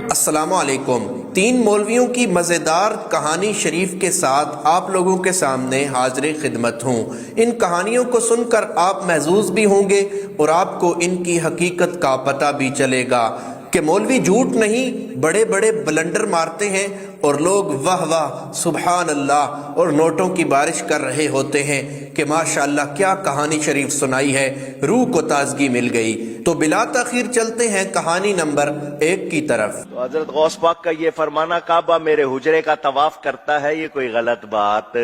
السلام علیکم۔ 3 مولویوں کی مزیدار کہانی شریف کے ساتھ آپ لوگوں کے سامنے حاضر خدمت ہوں۔ ان کہانیوں کو سن کر آپ محظوظ بھی ہوں گے اور آپ کو ان کی حقیقت کا پتہ بھی چلے گا کہ مولوی جھوٹ نہیں، بڑے بڑے بلنڈر مارتے ہیں اور لوگ واہ واہ سبحان اللہ اور نوٹوں کی بارش کر رہے ہوتے ہیں کہ ماشاءاللہ کیا کہانی شریف سنائی ہے، روح کو تازگی مل گئی۔ تو بلا تاخیر چلتے ہیں کہانی نمبر 1 کی طرف۔ تو حضرت غوث پاک کا یہ فرمانا کعبہ میرے حجرے کا طواف کرتا ہے، یہ کوئی غلط بات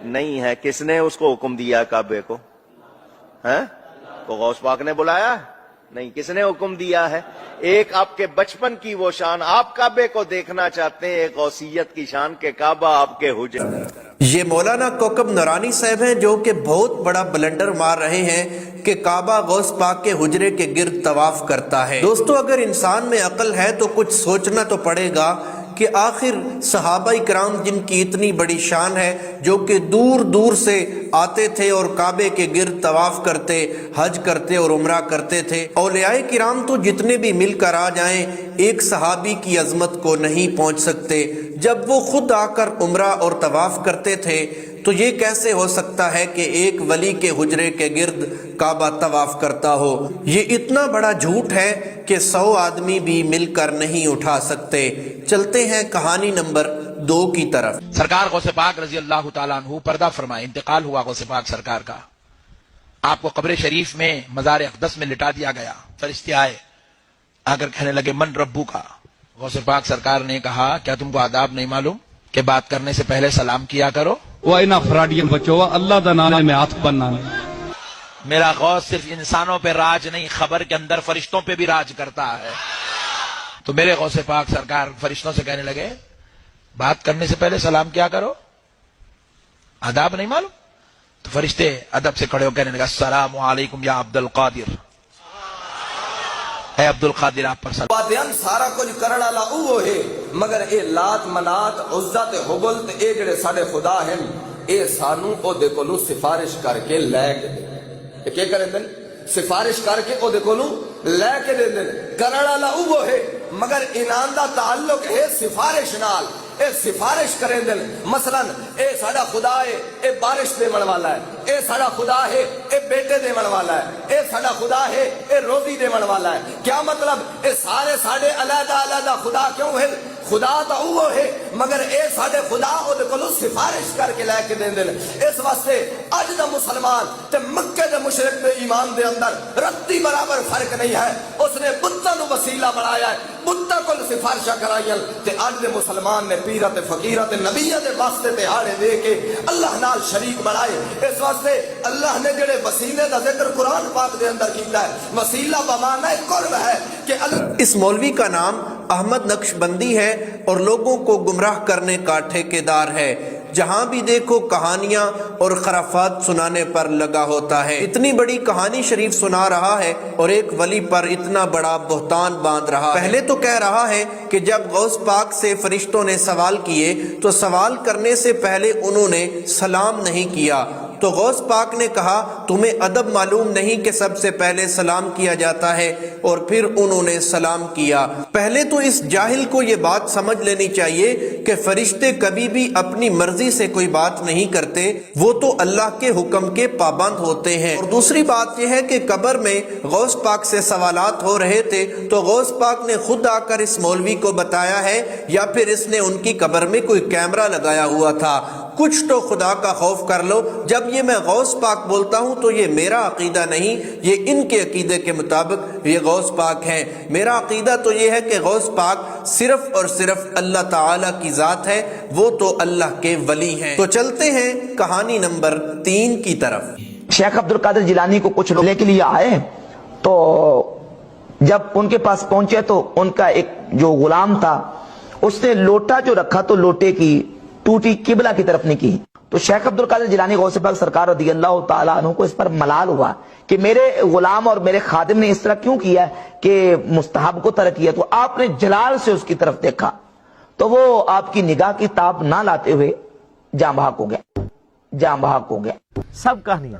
نہیں ہے۔ کس نے اس کو حکم دیا کعبے کو؟ تو غوث پاک نے بلایا نہیں، کس نے حکم دیا ہے؟ ایک آپ کے بچپن کی وہ شان، آپ کعبے کو دیکھنا چاہتے ہیں، ایک غوثیت کی شان کے کعبہ آپ کے حجرے۔ یہ مولانا کوکب نورانی صاحب ہیں جو کہ بہت بڑا بلنڈر مار رہے ہیں کہ کعبہ غوث پاک کے حجرے کے گرد طواف کرتا ہے۔ دوستو اگر انسان میں عقل ہے تو کچھ سوچنا تو پڑے گا کہ آخر صحابہ کرام جن کی اتنی بڑی شان ہے، جو کہ دور دور سے آتے تھے اور کعبے کے گرد طواف کرتے، حج کرتے اور عمرہ کرتے تھے، اولیاء کرام تو جتنے بھی مل کر آ جائیں ایک صحابی کی عظمت کو نہیں پہنچ سکتے۔ جب وہ خود آ کر عمرہ اور طواف کرتے تھے تو یہ کیسے ہو سکتا ہے کہ ایک ولی کے حجرے کے گرد کعبہ طواف کرتا ہو؟ یہ اتنا بڑا جھوٹ ہے کہ 100 آدمی بھی مل کر نہیں اٹھا سکتے۔ چلتے ہیں کہانی نمبر 2 کی طرف۔ سرکار غوث پاک رضی اللہ تعالیٰ عنہ پردہ فرمائے، انتقال ہوا غوث پاک سرکار کا۔ آپ کو قبر شریف میں مزار اقدس میں لٹا دیا گیا۔ فرشتے آئے، آ کر کہنے لگے من ربو کا۔ غوث پاک سرکار نے کہا کیا تم کو آداب نہیں معلوم کہ بات کرنے سے پہلے سلام کیا کرو؟ وہ اینا فراڈین بچو اللہ دا نام میں ہاتھ بننا۔ میرا غوث صرف انسانوں پہ راج نہیں، خبر کے اندر فرشتوں پہ بھی راج کرتا ہے۔ تو میرے غوث پاک سرکار فرشتوں سے کہنے لگے بات کرنے سے پہلے سلام کیا کرو، آداب نہیں معلوم؟ تو فرشتے ادب سے کھڑے ہو کہنے لگا السلام علیکم یا عبد القادر، اے عبد القادر آپ پر سلام۔ بادیان سارا کچھ کرنا لا اوہ ہے، مگر اے لات منات عزا تے حبل تے اے جڑے ساڑے خدا ہیں، اے سانو او دے کولو سفارش کر کے لے کے دیں۔ اے کیا کریں دن؟ سفارش کر کے او دے کولو لے کے دیں۔ کرنا لا اوہ ہے، مگر انان دا تعلق ہے سفارش نال۔ اے سفارش کریں دن، مثلا اے ساڑا خدا ہے، اے بارش دے من والا ہے، اے ساڑا خدا ہے، اے بیٹے دے من والا ہے، اے ساڑا خدا ہے، اے روزی دے من والا ہے۔ کیا مطلب؟ اے سارے ساڑے علیحدہ علیحدہ خدا کیوں ہے؟ خدا تو وہ ہے، مگر اے ساڑے خدا او دے کولو سفارش کر کے لے کے دیں دن۔ اس واسطے اج دا مسلمان تے مکے دے مشرک دے ایمان دے اندر رتی برابر فرق نہیں ہے۔ اس نے بتاں نو وسیلہ بنایا ہے، بتاں کول سفارشاں کرائیاں، تے اج دے مسلمان نے پیرہ تے فقیرہ تے نبیہ دے واسطے تے ہاڑے دے کے اللہ نال شریک بنائے۔ اس واسطے اللہ نے جڑے وسیلے دا ذکر قرآن پاک دے اندر کیتا ہے، وسیلہ بمعنی قرب ہے کہ اس مولوی کا نام احمد نقش بندی ہے اور لوگوں کو گمراہ کرنے کا ٹھیکیدار ہے۔ جہاں بھی دیکھو کہانیاں اور خرافات سنانے پر لگا ہوتا ہے۔ اتنی بڑی کہانی شریف سنا رہا ہے اور ایک ولی پر اتنا بڑا بہتان باندھ رہا ہے۔ پہلے تو کہہ رہا ہے کہ جب غوث پاک سے فرشتوں نے سوال کیے تو سوال کرنے سے پہلے انہوں نے سلام نہیں کیا۔ تو غوث پاک نے کہا تمہیں ادب معلوم نہیں کہ سب سے پہلے سلام کیا جاتا ہے؟ اور پھر انہوں نے سلام کیا۔ پہلے تو اس جاہل کو یہ بات سمجھ لینی چاہیے کہ فرشتے کبھی بھی اپنی مرضی سے کوئی بات نہیں کرتے، وہ تو اللہ کے حکم کے پابند ہوتے ہیں۔ اور دوسری بات یہ ہے کہ قبر میں غوث پاک سے سوالات ہو رہے تھے تو غوث پاک نے خود آ کر اس مولوی کو بتایا ہے یا پھر اس نے ان کی قبر میں کوئی کیمرہ لگایا ہوا تھا؟ کچھ تو خدا کا خوف کر لو۔ جب یہ میں غوث پاک بولتا ہوں تو یہ میرا عقیدہ نہیں، یہ ان کے عقیدے کے مطابق یہ غوث پاک ہیں۔ میرا عقیدہ تو یہ ہے کہ غوث پاک صرف اور صرف اللہ تعالی کی ذات ہے، وہ تو اللہ کے ولی ہیں۔ تو چلتے ہیں کہانی نمبر 3 کی طرف۔ شیخ عبد القادر جیلانی کو کچھ لے کے لیے آئے تو جب ان کے پاس پہنچے تو ان کا ایک جو غلام تھا اس نے لوٹا جو رکھا تو لوٹے کی ٹوٹی قبلہ کی طرف نہیں کی۔ تو شیخ عبد القادر جیلانی غوث پاک سرکار رضی اللہ تعالیٰ عنہ کو اس پر ملال ہوا کہ میرے غلام اور میرے خادم نے اس طرح کیوں کیا کہ مستحب کو ترک کیا۔ تو آپ نے جلال سے اس کی طرف دیکھا تو وہ آپ کی نگاہ کی تاب نہ لاتے ہوئے جاں بحق ہو گیا، جاں بحق ہو گیا۔ سب کہانیاں